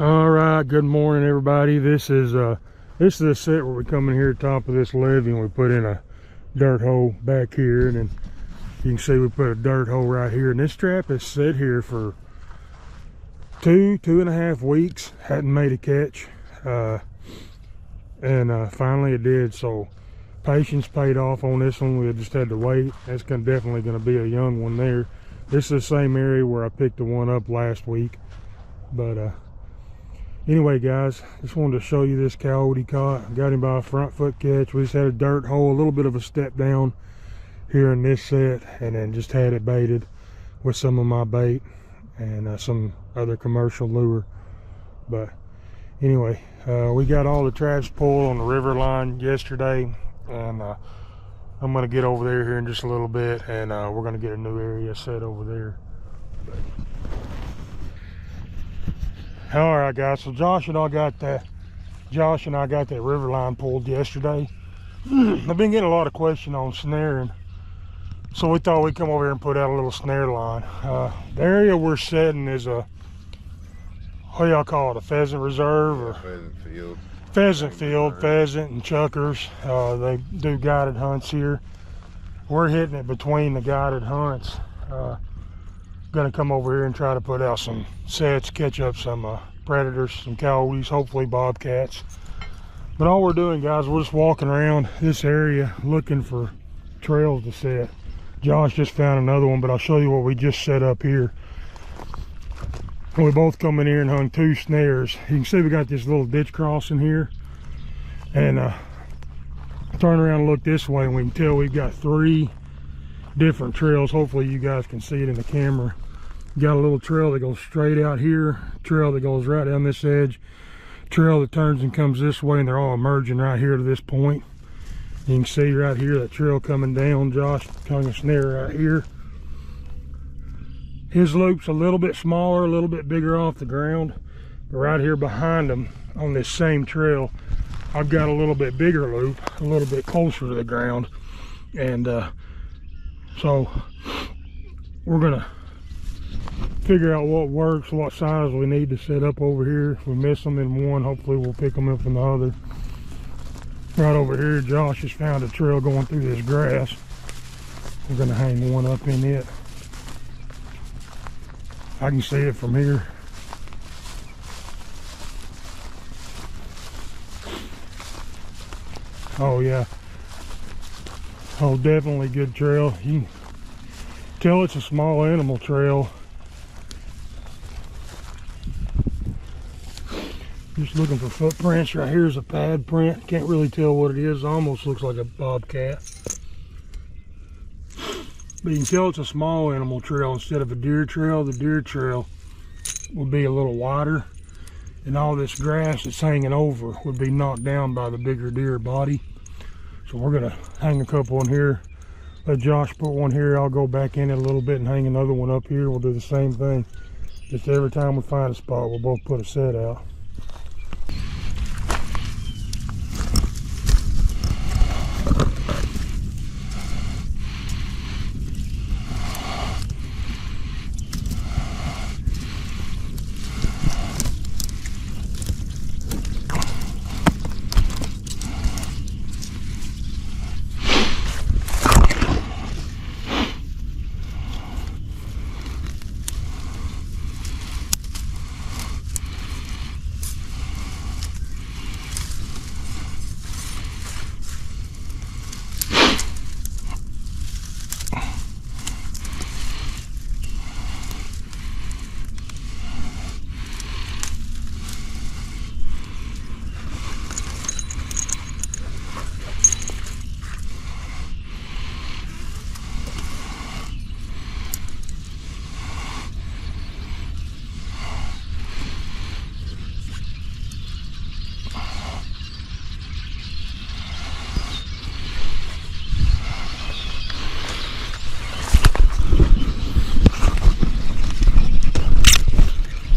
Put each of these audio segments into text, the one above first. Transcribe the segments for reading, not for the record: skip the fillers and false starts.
All right, good morning everybody. This is a set where we come in here top of this levee and we put in a dirt hole back here, and then you can see we put a dirt hole right here, and this trap has sat here for two and a half weeks, hadn't made a catch, and finally it did. So patience paid off on this one. We just had to wait. That's definitely going to be a young one there. This is the same area where I picked the one up last week, but anyway, guys, just wanted to show you this coyote caught. Got him by a front foot catch. We just had a dirt hole, a little bit of a step down here in this set, and then just had it baited with some of my bait and some other commercial lure. But anyway, we got all the traps pulled on the river line yesterday, and I'm going to get over there here in just a little bit, and we're going to get a new area set over there. All right, guys, so Josh and I got that river line pulled yesterday. I've been getting a lot of questions on snaring, so we thought we'd come over here and put out a little snare line. The area we're setting is a, what do y'all call it, a pheasant reserve? Or pheasant field. Pheasant field, pheasant and chuckers. They do guided hunts here. We're hitting it between the guided hunts. Gonna come over here and try to put out some sets, catch up some predators, some coyotes, hopefully bobcats. But all we're doing, guys, we're just walking around this area looking for trails to set. Josh just found another one, but I'll show you what we just set up here. We both come in here and hung 2 snares. You can see we got this little ditch crossing here, and turn around and look this way and we can tell we've got 3 different trails. Hopefully you guys can see it in the camera. You got a little trail that goes straight out here, trail that goes right down this edge, trail that turns and comes this way, and they're all emerging right here to this point. You can see right here that trail coming down. Josh hung a snare right here. His loop's a little bit smaller, a little bit bigger off the ground, but right here behind him on this same trail, I've got a little bit bigger loop, a little bit closer to the ground, and so we're gonna figure out what works, what size we need to set up over here. If we miss them in one, hopefully we'll pick them up in the other. Right over here, Josh has found a trail going through this grass. We're gonna hang one up in it. I can see it from here. Oh yeah. Oh, definitely good trail. You can tell it's a small animal trail. Just looking for footprints. Right here's a pad print. Can't really tell what it is. Almost looks like a bobcat. But you can tell it's a small animal trail instead of a deer trail. The deer trail would be a little wider, and all this grass that's hanging over would be knocked down by the bigger deer body. So we're gonna hang a couple in here. Let Josh put one here. I'll go back in it a little bit and hang another one up here. We'll do the same thing. Just every time we find a spot, we'll both put a set out.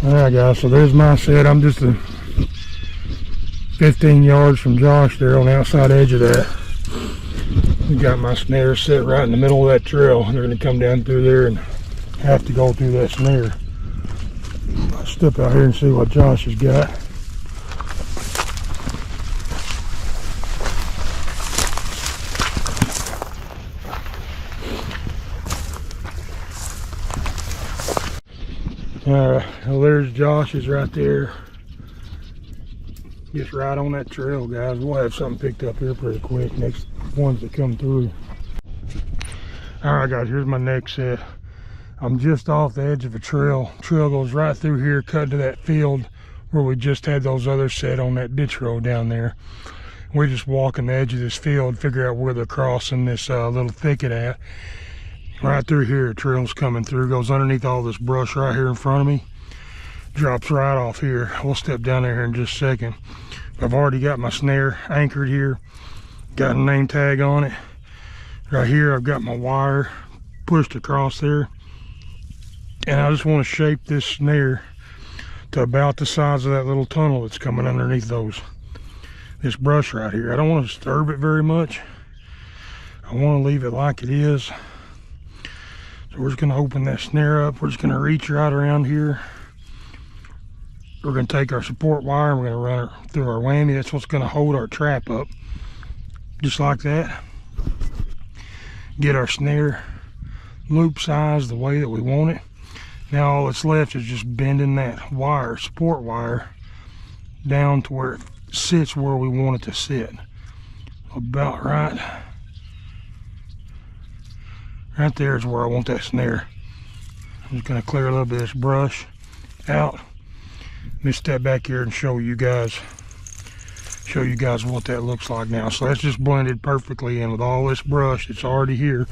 Alright guys, so there's my set. I'm just 15 yards from Josh there on the outside edge of that. We got my snare set right in the middle of that trail. They're going to come down through there and have to go through that snare. Step out here and see what Josh has got. Alright, well there's Josh's right there. Just right on that trail, guys. We'll have something picked up here pretty quick. Next ones that come through. Alright guys, here's my next set. I'm just off the edge of a trail. Trail goes right through here, cut to that field where we just had those others set on that ditch road down there. We're just walking the edge of this field, figure out where they're crossing this little thicket at. Right through here, trail's coming through, goes underneath all this brush right here in front of me. Drops right off here. We'll step down there here in just a second. I've already got my snare anchored here. Got a name tag on it. Right here, I've got my wire pushed across there. And I just want to shape this snare to about the size of that little tunnel that's coming underneath this brush right here. I don't want to disturb it very much. I want to leave it like it is. So we're just going to open that snare up. We're just going to reach right around here. We're going to take our support wire and we're going to run it through our whammy. That's what's going to hold our trap up. Just like that. Get our snare loop size the way that we want it. Now all that's left is just bending that wire, support wire, down to where it sits where we want it to sit. About right. Right there is where I want that snare. I'm just going to clear a little bit of this brush out. Let me step back here and show you guys what that looks like now. So that's just blended perfectly in with all this brush that's already here.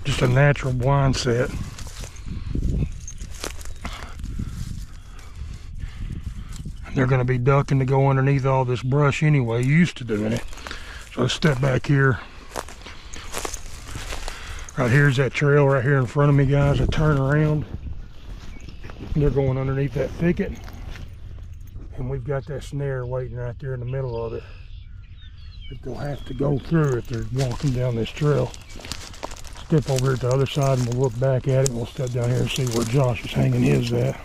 Just a natural blind set. They're going to be ducking to go underneath all this brush anyway, used to doing it. So let's step back here. Right here's that trail right here in front of me, guys. I turn around. They're going underneath that thicket. And we've got that snare waiting right there in the middle of it that they'll have to go through if they're walking down this trail. Step over here to the other side and we'll look back at it. We'll step down here and see where Josh is hanging his at.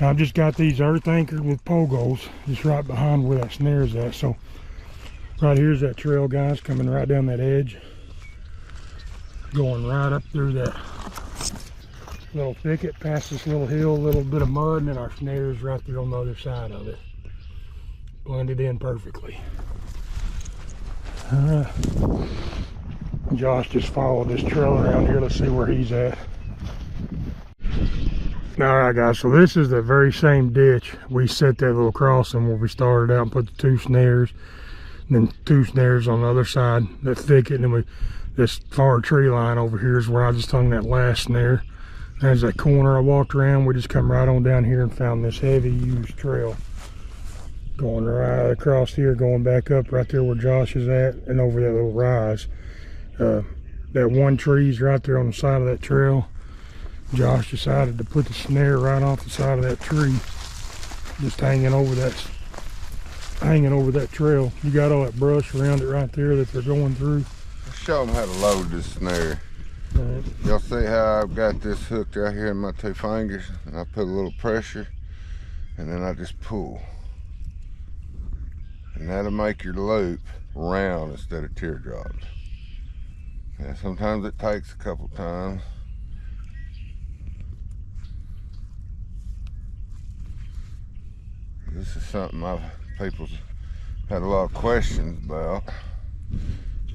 Now, I've just got these earth anchored with pogos just right behind where that snare is at. So right here's that trail, guys, coming right down that edge, going right up through that little thicket, past this little hill, a little bit of mud, and then our snare is right there on the other side of it. Blended in perfectly. Josh just followed this trail around here. Let's see where he's at. Alright guys, so this is the very same ditch. We set that little crossing where we started out and put the 2 snares, and then 2 snares on the other side, that thicket, and then this far tree line over here is where I just hung that last snare. There's that corner I walked around. We just come right on down here and found this heavy used trail. Going right across here, going back up right there where Josh is at, and over that little rise. That one tree's right there on the side of that trail. Josh decided to put the snare right off the side of that tree, just hanging over that trail. You got all that brush around it right there that they're going through. Let's show them how to load this snare. Right. Y'all see how I've got this hooked right here in my 2 fingers, and I put a little pressure, and then I just pull. And that'll make your loop round instead of teardrops. Yeah, sometimes it takes a couple times. This is something people had a lot of questions about,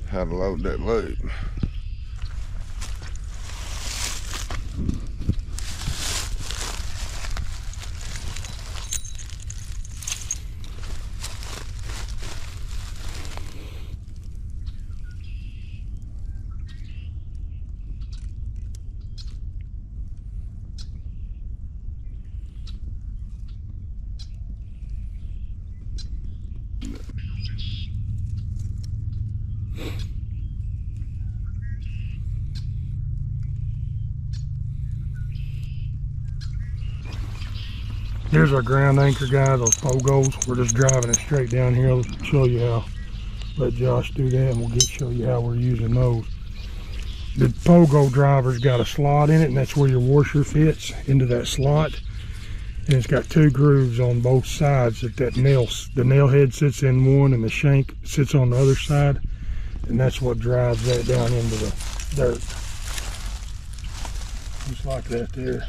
how to load that loop. Here's our ground anchor, guys, those pogos. We're just driving it straight down here. I'll show you how. Let Josh do that and we'll show you how we're using those. the pogo driver's got a slot in it, and that's where your washer fits into that slot. And it's got 2 grooves on both sides that the nail head sits in one and the shank sits on the other side, and that's what drives that down into the dirt. Just like that there.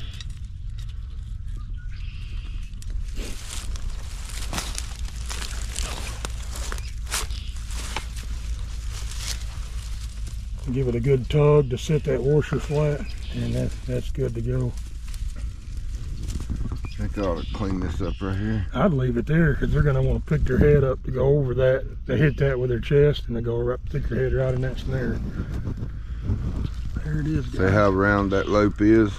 Give it a good tug to set that washer flat, and that's good to go. I think I ought to clean this up right here. I'd leave it there because they're going to want to pick their head up to go over that. They hit that with their chest and they go right, stick their head right in that snare. There it is, guys. See how round that lope is?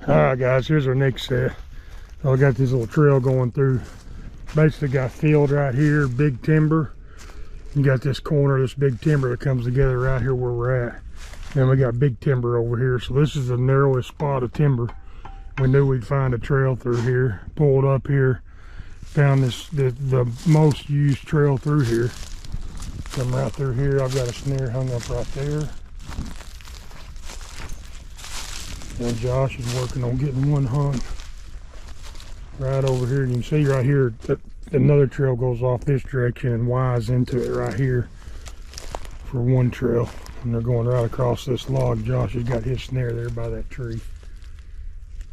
Alright guys, here's our next set. So I got this little trail going through. Basically got field right here, big timber. You got this corner, this big timber that comes together right here where we're at. And we got big timber over here. So this is the narrowest spot of timber. We knew we'd find a trail through here. Pulled up here, found the most used trail through here. Come right through here. I've got a snare hung up right there. And Josh is working on getting one hung right over here. You can see right here that another trail goes off this direction and winds into it right here for one trail. And they're going right across this log. Josh has got his snare there by that tree.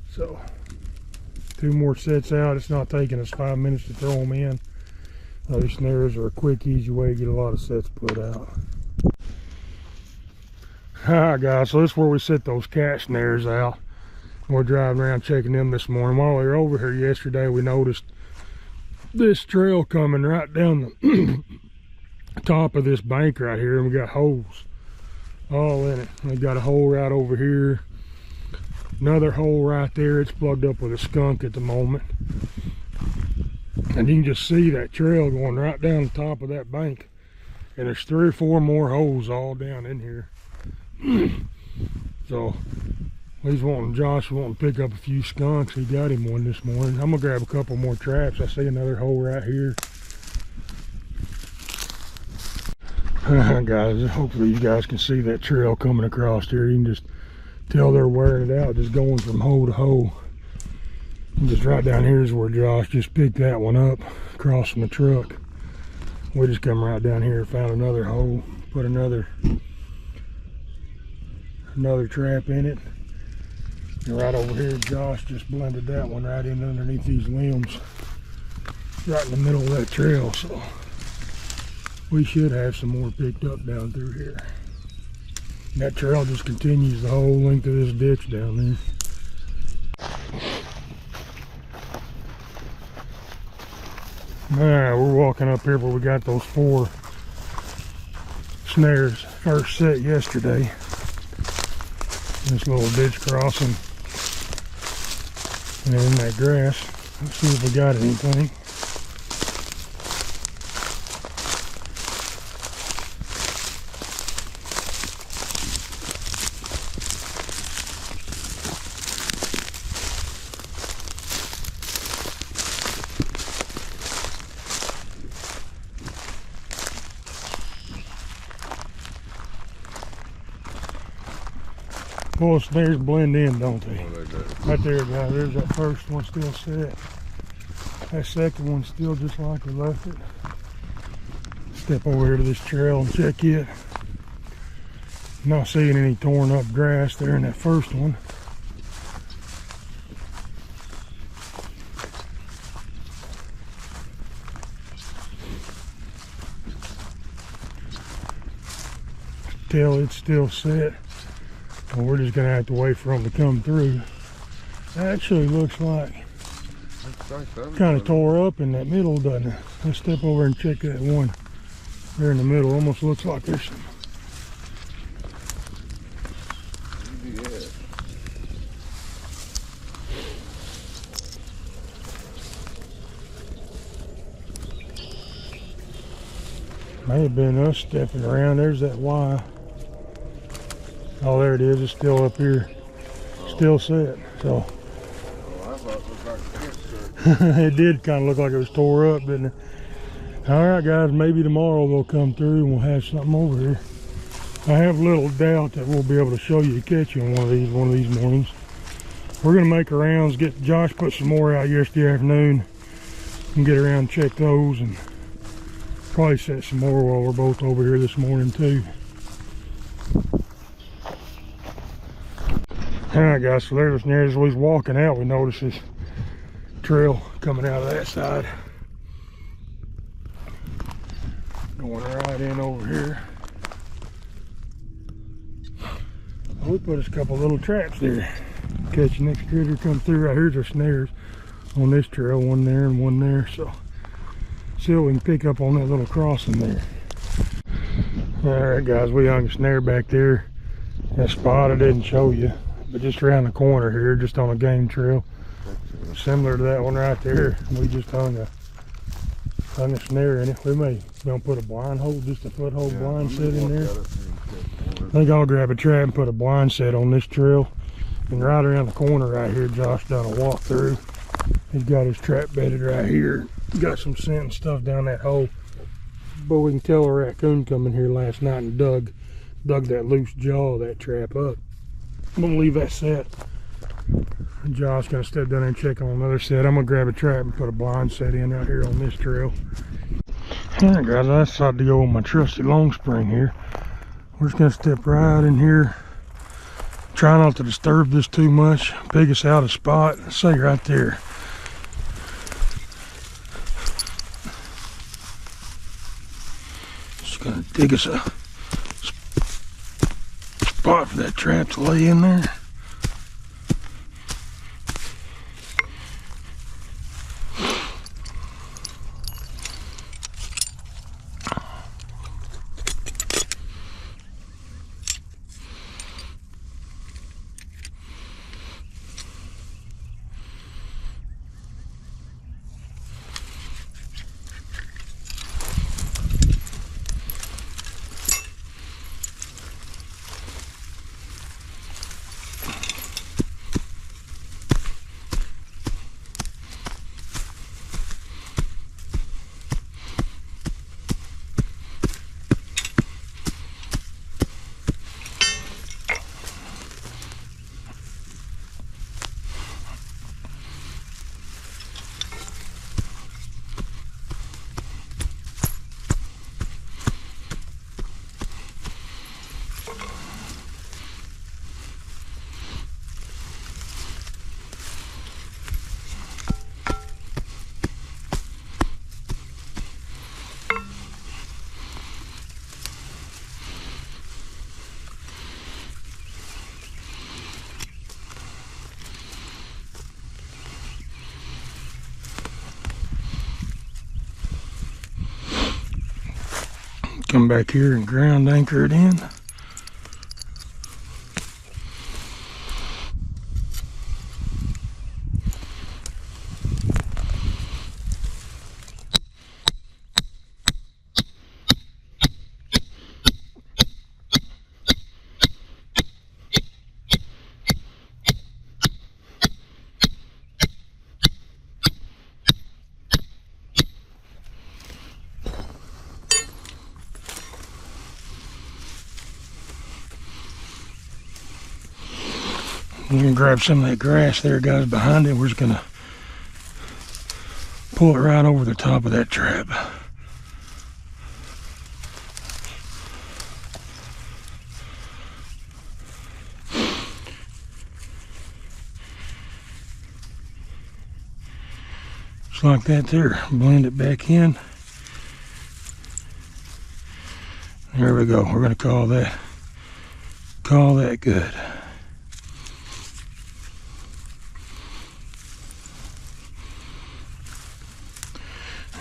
So 2 more sets out. It's not taking us 5 minutes to throw them in. These snares are a quick, easy way to get a lot of sets put out. Alright guys, so this is where we set those cat snares out. We're driving around checking them this morning. While we were over here yesterday, we noticed this trail coming right down the top of this bank right here, and we got holes all in it. We got a hole right over here, another hole right there. It's plugged up with a skunk at the moment, and you can just see that trail going right down the top of that bank, and there's 3 or 4 more holes all down in here. So Josh wanting to pick up a few skunks. He got him one this morning. I'm gonna grab a couple more traps. I see another hole right here. Guys, hopefully you guys can see that trail coming across here. You can just tell they're wearing it out, just going from hole to hole. And just right down here is where Josh just picked that one up across from the truck. We just come right down here, found another hole, put another trap in it. And right over here, Josh just blended that one right in underneath these limbs, right in the middle of that trail. So we should have some more picked up down through here. And that trail just continues the whole length of this ditch down there. Alright, we're walking up here where we got those 4 snares, first set yesterday. This little ditch crossing and in that grass. Let's see if we got anything. Boy, snares blend in, don't they? Oh, they do. Right there, guys. There's that first one still set. That second one's still just like we left it. Step over here to this trail and check it. Not seeing any torn up grass there in that first one. Tell it's still set. Well, we're just gonna have to wait for them to come through. Actually looks like kind of tore up in that middle, doesn't it? Let's step over and check that one there in the middle. Almost looks like there's some. May have been us stepping around. There's that Y. Oh, there it is. It's still up here, still set. So I thought it looked like a fence. it did kind of look like it was tore up, didn't it? All right, guys, maybe tomorrow they'll come through and we'll have something over here. I have little doubt that we'll be able to show you a catch on one of these mornings. We're gonna make our rounds. Josh put some more out yesterday afternoon and get around and check those, and probably set some more while we're both over here this morning too. All right, guys, so there's the snares. As we was walking out, we noticed this trail coming out of that side, going right in over here. We put us a couple little traps there. Catch the next critter come through. Right here's our snares on this trail, one there and one there. So see what we can pick up on that little crossing there. All right, guys, we hung a snare back there. That spot I didn't show you, but just around the corner here, just on a game trail, similar to that one right there. We just hung a snare in it. We may put a blind hole, just a foothold blind set in there. I think I'll grab a trap and put a blind set on this trail. And right around the corner right here, Josh done a walkthrough. He's got his trap bedded right here. Got some scent and stuff down that hole. But we can tell a raccoon come in here last night and dug that loose jaw of that trap up. I'm gonna leave that set. And Josh's gonna step down there and check on another set. I'm gonna grab a trap and put a blind set in right here on this trail. Alright, guys, I decided to go with my trusty long spring here. We're just gonna step right in here. Try not to disturb this too much. Pig us out a spot. Say right there. Just gonna dig us a spot for that trap to lay in there. Come back here and ground anchor it in. We're gonna grab some of that grass there, guys, behind it. We're just gonna pull it right over the top of that trap. Just like that there. Blend it back in. There we go. We're gonna call that good.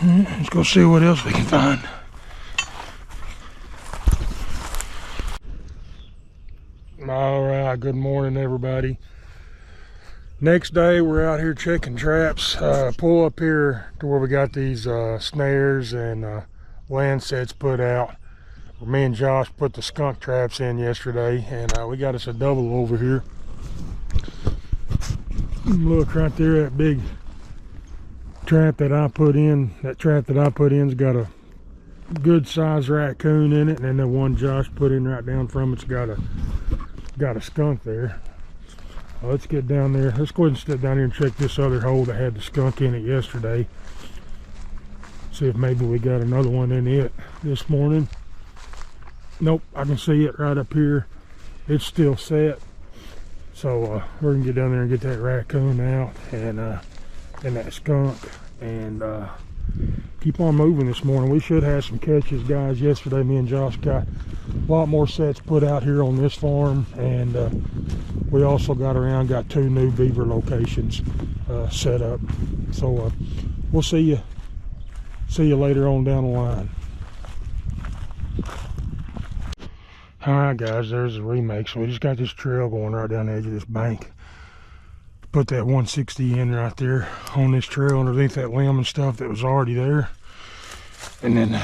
Let's go see what else we can find. All right, good morning, everybody. Next day, we're out here checking traps. Pull up here to where we got these snares and land sets put out. Me and Josh put the skunk traps in yesterday, and we got us a double over here. Look right there, that big trap that I put in's got a good sized raccoon in it, and then the one Josh put in right down from it's got a skunk there. Let's get down there. Let's go ahead and step down here and check this other hole that had the skunk in it yesterday. See if maybe we got another one in it this morning. Nope, I can see it right up here. It's still set. So we're gonna get down there and get that raccoon out and that skunk and keep on moving this morning. We should have some catches, guys. Yesterday me and Josh got a lot more sets put out here on this farm, and we also got 2 new beaver locations set up. So we'll see you later on down the line. Alright guys, there's the remake. So we just got this trail going right down the edge of this bank. Put that 160 in right there on this trail underneath that limb and stuff that was already there. And then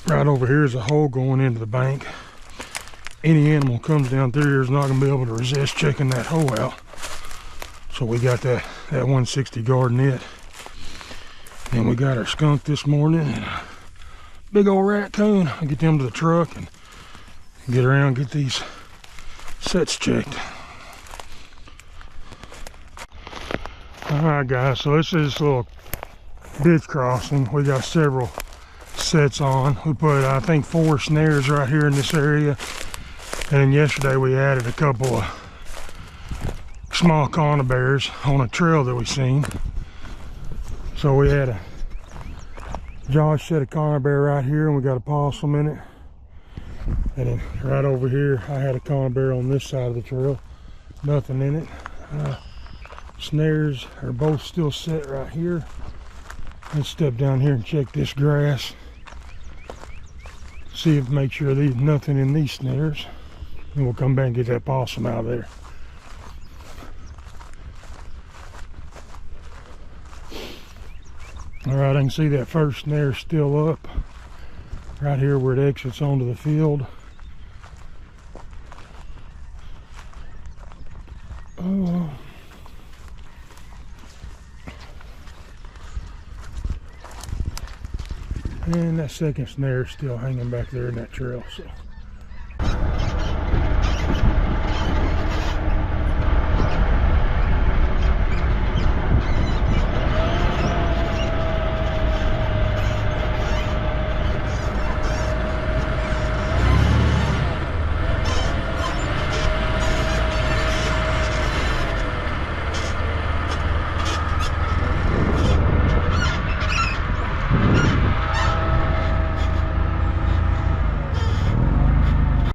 right over here is a hole going into the bank. Any animal comes down through here is not going to be able to resist checking that hole out. So we got that 160 guarding it. And we got our skunk this morning and a big old raccoon. I'll get them to the truck and get around and get these sets checked. Alright guys, so this is this little ditch crossing. We got several sets on. We put I think 4 snares right here in this area, and yesterday we added a couple of small conibears on a trail that we seen. So we had Josh set a conibear right here, and we got a possum in it. And then right over here I had a conibear on this side of the trail, nothing in it. Snares are both still set right here. Let's step down here and check this grass, see if make sure there's nothing in these snares, and we'll come back and get that possum out of there. All right, I can see that first snare still up right here where it exits onto the field. Oh. And that second snare is still hanging back there in that trail. So